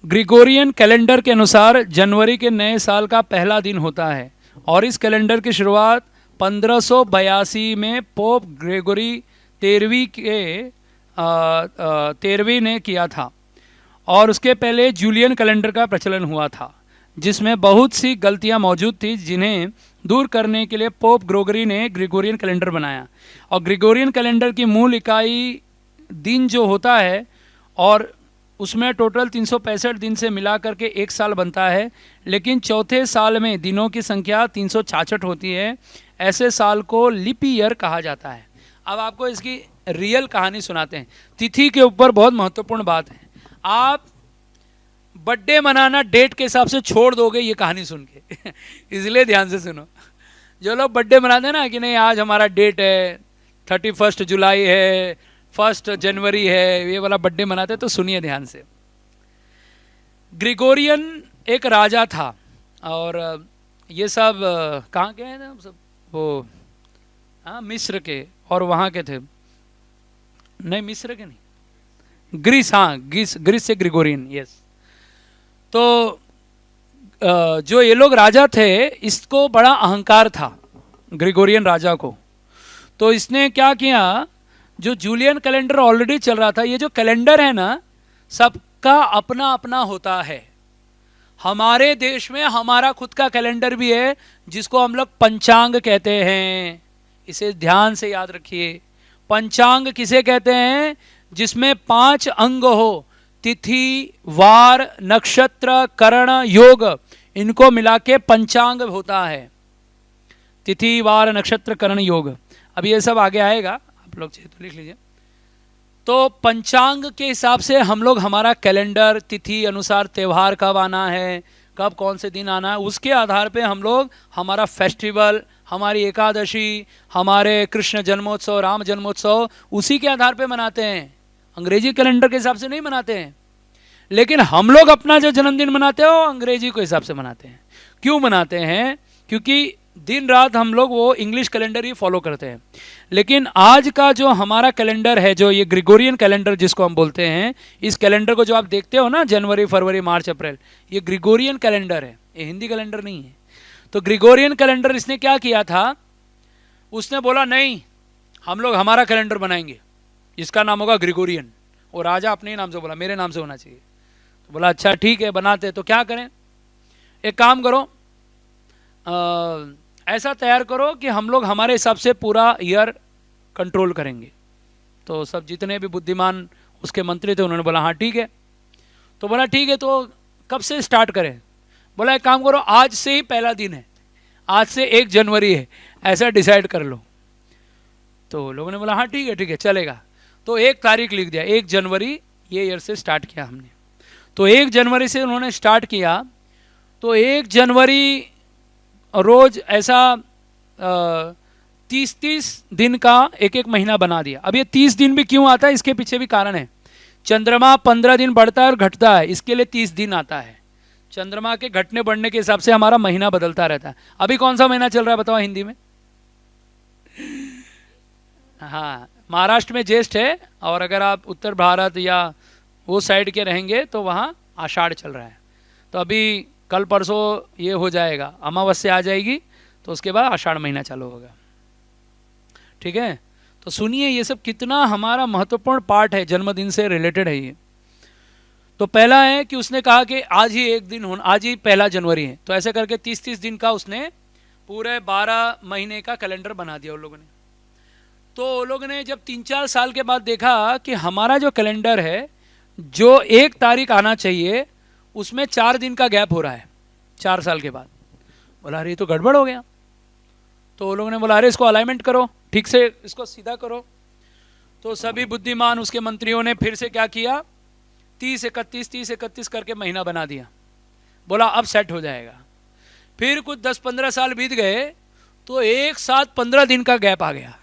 Gregorian calendar के अनुसार जनवरी के नए साल का पहला दिन होता है और इस कैलेंडर की शुरुआत 1582 में पोप ग्रेगोरी 13वीं ने किया था और उसके पहले जूलियन कैलेंडर का प्रचलन हुआ था, जिसमें बहुत सी गलतियां मौजूद थी जिन्हें दूर करने के लिए पोप ग्रेगोरी ने ग्रिगोरियन कैलेंडर बनाया। और ग्रिगोरियन कैलेंडर की मूल इकाई दिन जो होता है और उसमें टोटल 365 दिन से मिला करके एक साल बनता है, लेकिन चौथे साल में दिनों की संख्या 366 होती है। ऐसे साल को लीप ईयर कहा जाता है। अब आपको इसकी रियल कहानी सुनाते हैं। तिथि के ऊपर बहुत महत्वपूर्ण बात है। आप बर्थडे मनाना डेट के हिसाब से छोड़ दोगे ये कहानी सुन के इसलिए ध्यान से सुनो। जो लोग बर्थडे मनाते हैं ना कि नहीं आज हमारा डेट है 31 जुलाई है, 1 जनवरी है, ये वाला बर्थडे मनाते हैं, तो सुनिए ध्यान से। ग्रिगोरियन एक राजा था और ये सब कहाँ के हैं सब, वो मिस्र के और वहाँ के थे, नहीं मिस्र के नहीं, ग्रीस, हाँ ग्रीस से ग्रिगोरियन, यस। तो जो ये लोग राजा थे इसको बड़ा अहंकार था ग्रिगोरियन राजा को। तो इसने क्या किया, जो जूलियन कैलेंडर ऑलरेडी चल रहा था, ये जो कैलेंडर है ना सबका अपना अपना होता है। हमारे देश में हमारा खुद का कैलेंडर भी है जिसको हम लोग पंचांग कहते हैं। इसे ध्यान से याद रखिए। पंचांग किसे कहते हैं? जिसमें 5 अंग हो, तिथि, वार, नक्षत्र, करण, योग, इनको मिला के पंचांग होता है। तिथि, वार, नक्षत्र, करण, योग। अब ये सब आगे आएगा, आप लोग चाहिए तो लिख लीजिए। तो पंचांग के हिसाब से हम लोग हमारा कैलेंडर, तिथि अनुसार त्यौहार कब आना है, कब कौन से दिन आना है, उसके आधार पे हम लोग हमारा फेस्टिवल, हमारी एकादशी, हमारे कृष्ण जन्मोत्सव, राम जन्मोत्सव, उसी के आधार पे मनाते हैं। अंग्रेजी कैलेंडर के हिसाब से नहीं मनाते हैं। लेकिन हम लोग अपना जो जन्मदिन मनाते हैं वो अंग्रेजी के हिसाब से मनाते हैं। क्यों मनाते हैं? क्योंकि दिन रात हम लोग वो इंग्लिश कैलेंडर ही फॉलो करते हैं। लेकिन आज का जो हमारा कैलेंडर है, जो ये ग्रिगोरियन कैलेंडर जिसको हम बोलते हैं, इस कैलेंडर को जो आप देखते हो ना, जनवरी, फरवरी, मार्च, अप्रैल, ये ग्रिगोरियन कैलेंडर है, ये हिंदी कैलेंडर नहीं है। तो ग्रिगोरियन कैलेंडर इसने क्या किया था, उसने बोला नहीं हम लोग हमारा कैलेंडर बनाएंगे, इसका नाम होगा ग्रिगोरियन। और राजा अपने ही नाम से बोला मेरे नाम से होना चाहिए। तो बोला अच्छा ठीक है बनाते। तो क्या करें, एक काम करो, ऐसा तैयार करो कि हम लोग हमारे हिसाब से पूरा ईयर कंट्रोल करेंगे। तो सब जितने भी बुद्धिमान उसके मंत्री थे उन्होंने बोला हाँ ठीक है। तो बोला ठीक है, तो कब से स्टार्ट करें? बोला एक काम करो, आज से ही पहला दिन है, आज से 1 जनवरी है, ऐसा डिसाइड कर लो। तो लोगों ने बोला हाँ ठीक है चलेगा। तो 1 तारीख लिख दिया, 1 जनवरी ये ईयर से स्टार्ट किया हमने। तो 1 जनवरी से उन्होंने स्टार्ट किया। तो 1 जनवरी रोज ऐसा 30 दिन का एक महीना बना दिया। अब ये 30 दिन भी क्यों आता है, इसके पीछे भी कारण है। चंद्रमा 15 दिन बढ़ता है और घटता है, इसके लिए 30 दिन आता है। चंद्रमा के घटने बढ़ने के हिसाब से हमारा महीना बदलता रहता है। अभी कौन सा महीना चल रहा है बताओ हिंदी में? हाँ, महाराष्ट्र में ज्येष्ठ है, और अगर आप उत्तर भारत या वो साइड के रहेंगे तो वहाँ आषाढ़ चल रहा है। तो अभी कल परसों ये हो जाएगा, अमावस्या आ जाएगी, तो उसके बाद आषाढ़ महीना चालू होगा। ठीक है, तो सुनिए ये सब कितना हमारा महत्वपूर्ण पार्ट है, जन्मदिन से रिलेटेड है ये। तो पहला है कि उसने कहा कि आज ही एक दिन होना, आज ही 1 जनवरी है। तो ऐसे करके 30 दिन का उसने पूरे 12 महीने का कैलेंडर बना दिया उन लोगों ने। तो लोगों ने जब 3-4 साल के बाद देखा कि हमारा जो कैलेंडर है, जो 1 तारीख आना चाहिए उसमें 4 दिन का गैप हो रहा है 4 साल के बाद। बोला अरे ये तो गड़बड़ हो गया। तो लोगों ने बोला अरे इसको अलाइनमेंट करो, ठीक से इसको सीधा करो। तो सभी बुद्धिमान उसके मंत्रियों ने फिर से क्या किया, 30-31 करके महीना बना दिया। बोला अब सेट हो जाएगा। फिर कुछ 10-15 साल बीत गए तो एक साथ 15 दिन का गैप आ गया।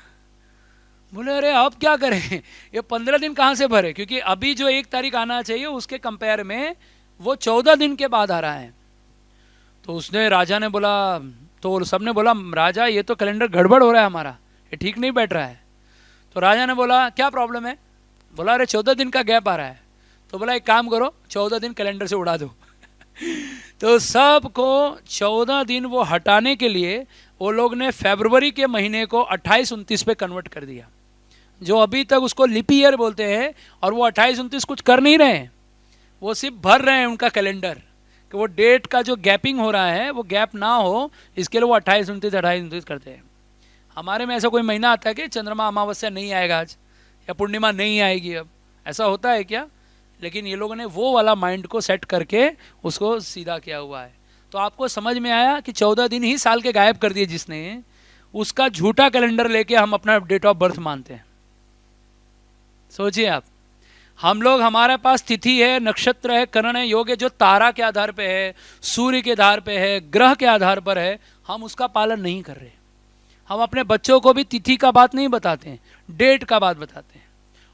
बोले अरे अब क्या करें, ये 15 दिन कहाँ से भरे, क्योंकि अभी जो 1 तारीख आना चाहिए उसके कंपेयर में वो 14 दिन के बाद आ रहा है। तो उसने राजा ने बोला, तो सबने बोला राजा ये तो कैलेंडर गड़बड़ हो रहा है हमारा, ये ठीक नहीं बैठ रहा है। तो राजा ने बोला क्या प्रॉब्लम है? बोला अरे 14 दिन का गैप आ रहा है। तो बोला एक काम करो 14 दिन कैलेंडर से उड़ा दो। तो सबको 14 दिन वो हटाने के लिए वो लोग ने फरवरी के महीने को 28-29 पे कन्वर्ट कर दिया, जो अभी तक उसको लिप ईयर बोलते हैं। और वो 28-29 कुछ कर नहीं रहे हैं, वो सिर्फ भर रहे हैं उनका कैलेंडर, कि वो डेट का जो गैपिंग हो रहा है वो गैप ना हो, इसके लिए वो 28-29 करते हैं। हमारे में ऐसा कोई महीना आता है कि चंद्रमा अमावस्या नहीं आएगा आज, या पूर्णिमा नहीं आएगी अब, ऐसा होता है क्या? लेकिन ये लोगों ने वो वाला माइंड को सेट करके उसको सीधा किया हुआ है। तो आपको समझ में आया कि 14 दिन ही साल के गायब कर दिए जिसने, उसका झूठा कैलेंडर लेके हम अपना डेट ऑफ बर्थ मानते हैं। सोचिए आप, हम लोग, हमारे पास तिथि है, नक्षत्र है, करण है, योग है, जो तारा के आधार पे है, सूर्य के आधार पे है, ग्रह के आधार पर है, हम उसका पालन नहीं कर रहे। हम अपने बच्चों को भी तिथि का बात नहीं बताते हैं, डेट का बात बताते हैं।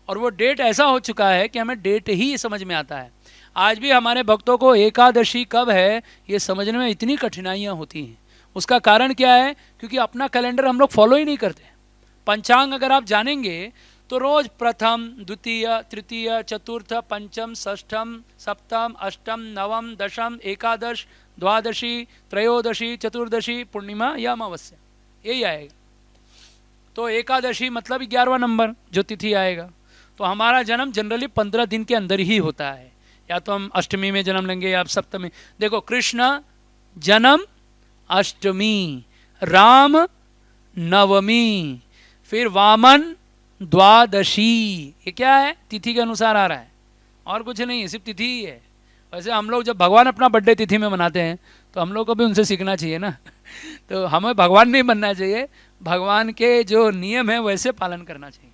और वो डेट ऐसा हो चुका है कि हमें डेट ही समझ में आता है। आज भी हमारे भक्तों को एकादशी कब है ये समझने में इतनी कठिनाइयाँ होती हैं। उसका कारण क्या है? क्योंकि अपना कैलेंडर हम लोग फॉलो ही नहीं करते। पंचांग अगर आप जानेंगे तो रोज प्रथम, द्वितीय, तृतीय, चतुर्थ, पंचम, षष्ठम, सप्तम, अष्टम, नवम, दशम, एकादश, द्वादशी, त्रयोदशी, चतुर्दशी, पूर्णिमा या अमावस्या, यही आएगा। तो एकादशी मतलब 11वां नंबर जो तिथि आएगा। तो हमारा जन्म जनरली 15 दिन के अंदर ही होता है, या तो हम अष्टमी में जन्म लेंगे या सप्तमी। देखो, कृष्ण जन्म अष्टमी, राम नवमी, फिर वामन द्वादशी। ये क्या है? तिथि के अनुसार आ रहा है, और कुछ नहीं है, सिर्फ तिथि ही है। वैसे हम लोग जब भगवान अपना बर्थडे तिथि में मनाते हैं तो हम लोग को भी उनसे सीखना चाहिए ना। तो हमें भगवान नहीं बनना चाहिए, भगवान के जो नियम है वैसे पालन करना चाहिए।